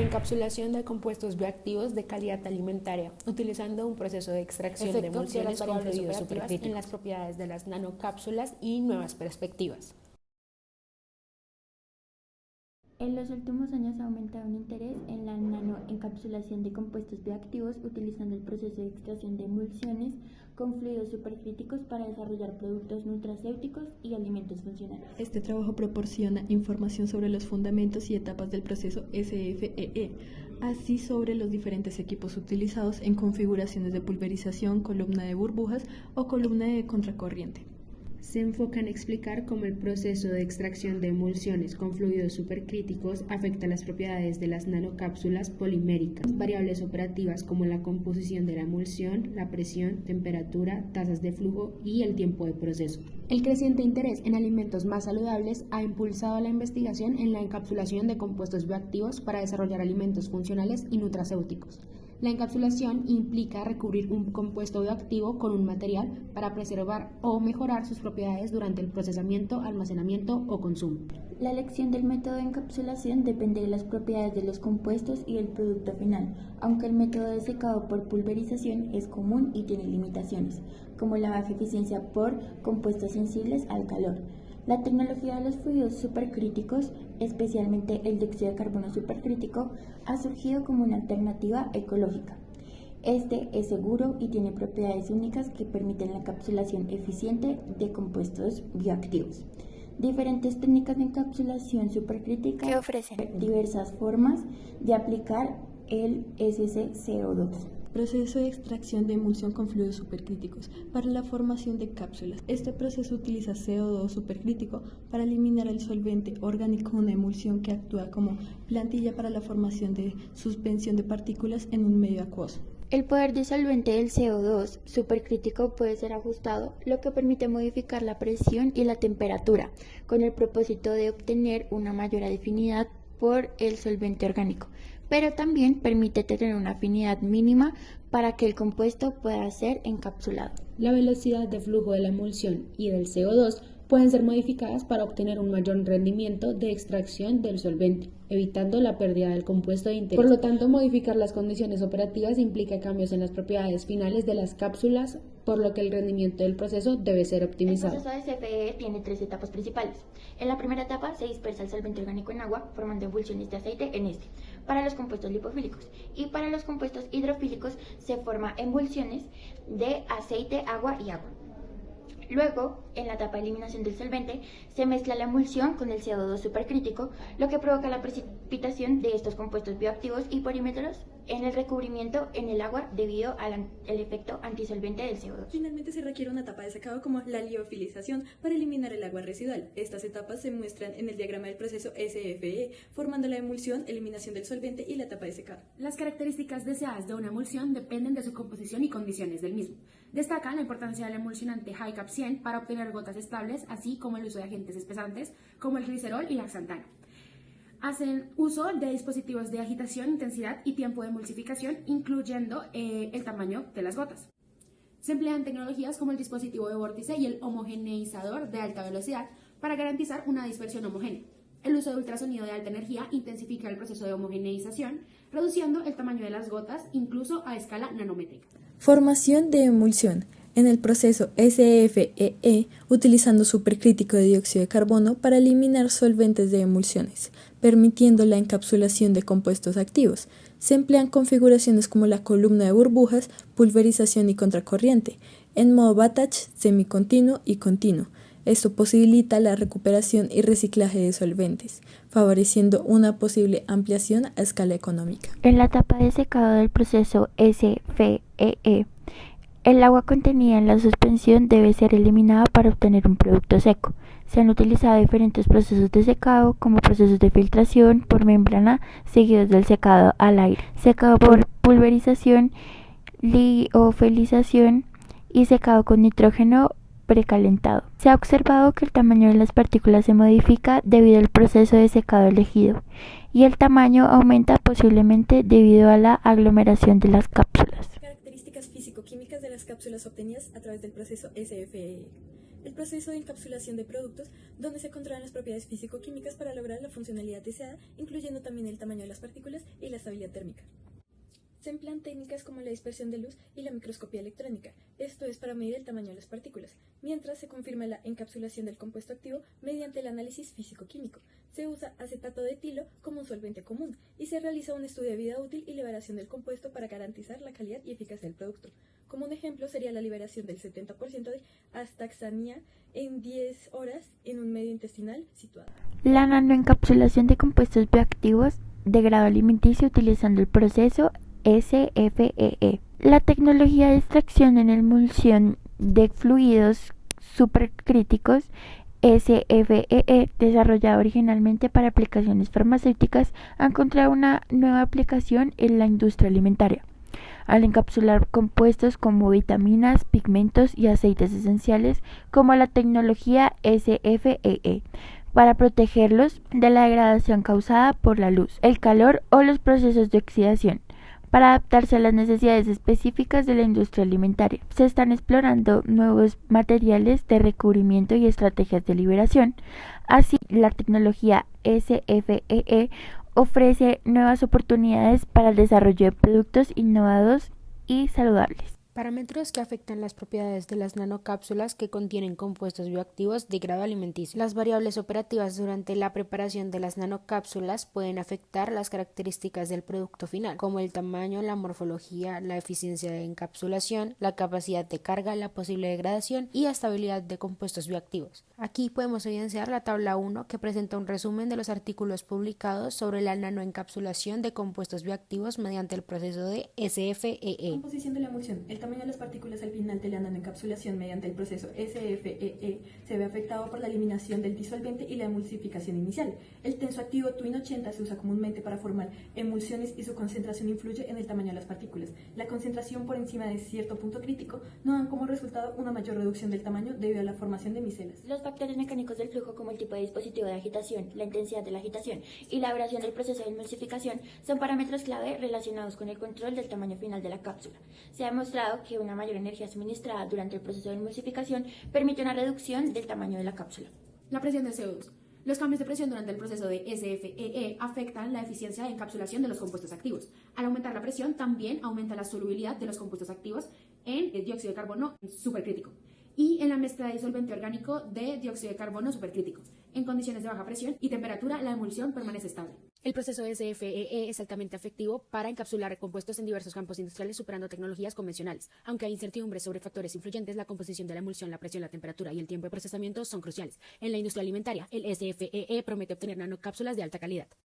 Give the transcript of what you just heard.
encapsulación de compuestos bioactivos de calidad alimentaria, utilizando un proceso de extracción de emulsiones con fluidos supercríticos en las propiedades de las nanocápsulas y nuevas perspectivas. En los últimos años ha aumentado un interés en la nanoencapsulación de compuestos bioactivos utilizando el proceso de extracción de emulsiones con fluidos supercríticos para desarrollar productos nutracéuticos y alimentos funcionales. Este trabajo proporciona información sobre los fundamentos y etapas del proceso SFEE, así sobre los diferentes equipos utilizados en configuraciones de pulverización, columna de burbujas o columna de contracorriente. Se enfoca en explicar cómo el proceso de extracción de emulsiones con fluidos supercríticos afecta las propiedades de las nanocápsulas poliméricas, variables operativas como la composición de la emulsión, la presión, temperatura, tasas de flujo y el tiempo de proceso. El creciente interés en alimentos más saludables ha impulsado la investigación en la encapsulación de compuestos bioactivos para desarrollar alimentos funcionales y nutracéuticos. La encapsulación implica recubrir un compuesto bioactivo con un material para preservar o mejorar sus propiedades durante el procesamiento, almacenamiento o consumo. La elección del método de encapsulación depende de las propiedades de los compuestos y del producto final, aunque el método de secado por pulverización es común y tiene limitaciones, como la baja eficiencia por compuestos sensibles al calor. La tecnología de los fluidos supercríticos, especialmente el dióxido de carbono supercrítico, ha surgido como una alternativa ecológica. Este es seguro y tiene propiedades únicas que permiten la encapsulación eficiente de compuestos bioactivos. Diferentes técnicas de encapsulación supercrítica que ofrecen diversas formas de aplicar el SCCO2. Proceso de extracción de emulsión con fluidos supercríticos para la formación de cápsulas. Este proceso utiliza CO2 supercrítico para eliminar el solvente orgánico de una emulsión que actúa como plantilla para la formación de suspensión de partículas en un medio acuoso. El poder disolvente del CO2 supercrítico puede ser ajustado, lo que permite modificar la presión y la temperatura, con el propósito de obtener una mayor afinidad por el solvente orgánico, pero también permite tener una afinidad mínima para que el compuesto pueda ser encapsulado. La velocidad de flujo de la emulsión y del CO2 pueden ser modificadas para obtener un mayor rendimiento de extracción del solvente, evitando la pérdida del compuesto de interés. Por lo tanto, modificar las condiciones operativas implica cambios en las propiedades finales de las cápsulas, por lo que el rendimiento del proceso debe ser optimizado. El proceso de SFEE tiene 3 etapas principales. En la primera etapa se dispersa el solvente orgánico en agua, formando emulsiones de aceite en este, para los compuestos lipofílicos, y para los compuestos hidrofílicos se forman emulsiones de aceite, agua y agua. Luego, en la etapa de eliminación del solvente, se mezcla la emulsión con el CO2 supercrítico, lo que provoca la precipitación de estos compuestos bioactivos y polímeros en el recubrimiento en el agua debido al efecto antisolvente del CO2. Finalmente se requiere una etapa de secado como la liofilización para eliminar el agua residual. Estas etapas se muestran en el diagrama del proceso SFE, formando la emulsión, eliminación del solvente y la etapa de secado. Las características deseadas de una emulsión dependen de su composición y condiciones del mismo. Destacan la importancia del emulsionante HiCap 100 para obtener gotas estables, así como el uso de agentes espesantes como el glicerol y la xantana. Hacen uso de dispositivos de agitación, intensidad y tiempo de emulsificación, incluyendo el tamaño de las gotas. Se emplean tecnologías como el dispositivo de vórtice y el homogeneizador de alta velocidad para garantizar una dispersión homogénea. El uso de ultrasonido de alta energía intensifica el proceso de homogeneización, reduciendo el tamaño de las gotas incluso a escala nanométrica. Formación de emulsión. En el proceso SFEE, utilizando supercrítico de dióxido de carbono para eliminar solventes de emulsiones, permitiendo la encapsulación de compuestos activos. Se emplean configuraciones como la columna de burbujas, pulverización y contracorriente, en modo batch, semicontinuo y continuo. Esto posibilita la recuperación y reciclaje de solventes, favoreciendo una posible ampliación a escala económica. En la etapa de secado del proceso SFEE, el agua contenida en la suspensión debe ser eliminada para obtener un producto seco. Se han utilizado diferentes procesos de secado, como procesos de filtración por membrana, seguidos del secado al aire, secado por pulverización, liofilización y secado con nitrógeno precalentado. Se ha observado que el tamaño de las partículas se modifica debido al proceso de secado elegido, y el tamaño aumenta posiblemente debido a la aglomeración de las cápsulas. Características físico-químicas de las cápsulas obtenidas a través del proceso SFE. el proceso de encapsulación de productos, donde se controlan las propiedades físico-químicas para lograr la funcionalidad deseada, incluyendo también el tamaño de las partículas y la estabilidad térmica. Se emplean técnicas como la dispersión de luz y la microscopía electrónica, esto es para medir el tamaño de las partículas, mientras se confirma la encapsulación del compuesto activo mediante el análisis físico-químico. Se usa acetato de etilo como un solvente común y se realiza un estudio de vida útil y liberación del compuesto para garantizar la calidad y eficacia del producto. Como un ejemplo sería la liberación del 70% de astaxantia en 10 horas en un medio intestinal situado. La nanoencapsulación de compuestos bioactivos de grado alimenticio utilizando el proceso SFEE. La tecnología de extracción en emulsión de fluidos supercríticos SFEE, desarrollada originalmente para aplicaciones farmacéuticas, ha encontrado una nueva aplicación en la industria alimentaria, al encapsular compuestos como vitaminas, pigmentos y aceites esenciales, como la tecnología SFEE, para protegerlos de la degradación causada por la luz, el calor o los procesos de oxidación. Para adaptarse a las necesidades específicas de la industria alimentaria, se están explorando nuevos materiales de recubrimiento y estrategias de liberación. Así, la tecnología SFEE ofrece nuevas oportunidades para el desarrollo de productos innovados y saludables. Parámetros que afectan las propiedades de las nanocápsulas que contienen compuestos bioactivos de grado alimenticio. Las variables operativas durante la preparación de las nanocápsulas pueden afectar las características del producto final, como el tamaño, la morfología, la eficiencia de encapsulación, la capacidad de carga, la posible degradación y estabilidad de compuestos bioactivos. Aquí podemos evidenciar la tabla 1 que presenta un resumen de los artículos publicados sobre la nanoencapsulación de compuestos bioactivos mediante el proceso de SFEE. Composición de la emulsión. El tamaño de las partículas al final de la nanoencapsulación mediante el proceso SFEE se ve afectado por la eliminación del disolvente y la emulsificación inicial. El tensoactivo Twin 80 se usa comúnmente para formar emulsiones y su concentración influye en el tamaño de las partículas. La concentración por encima de cierto punto crítico no dan como resultado una mayor reducción del tamaño debido a la formación de micelas. Los factores mecánicos del flujo, como el tipo de dispositivo de agitación, la intensidad de la agitación y la duración del proceso de emulsificación, son parámetros clave relacionados con el control del tamaño final de la cápsula. Se ha demostrado que una mayor energía suministrada durante el proceso de emulsificación permite una reducción del tamaño de la cápsula. La presión de CO2. Los cambios de presión durante el proceso de SFEE afectan la eficiencia de encapsulación de los compuestos activos. Al aumentar la presión, también aumenta la solubilidad de los compuestos activos en el dióxido de carbono supercrítico y en la mezcla de disolvente orgánico de dióxido de carbono supercrítico. En condiciones de baja presión y temperatura, la emulsión permanece estable. El proceso de SFEE es altamente efectivo para encapsular compuestos en diversos campos industriales superando tecnologías convencionales. Aunque hay incertidumbres sobre factores influyentes, la composición de la emulsión, la presión, la temperatura y el tiempo de procesamiento son cruciales. En la industria alimentaria, el SFEE promete obtener nanocápsulas de alta calidad.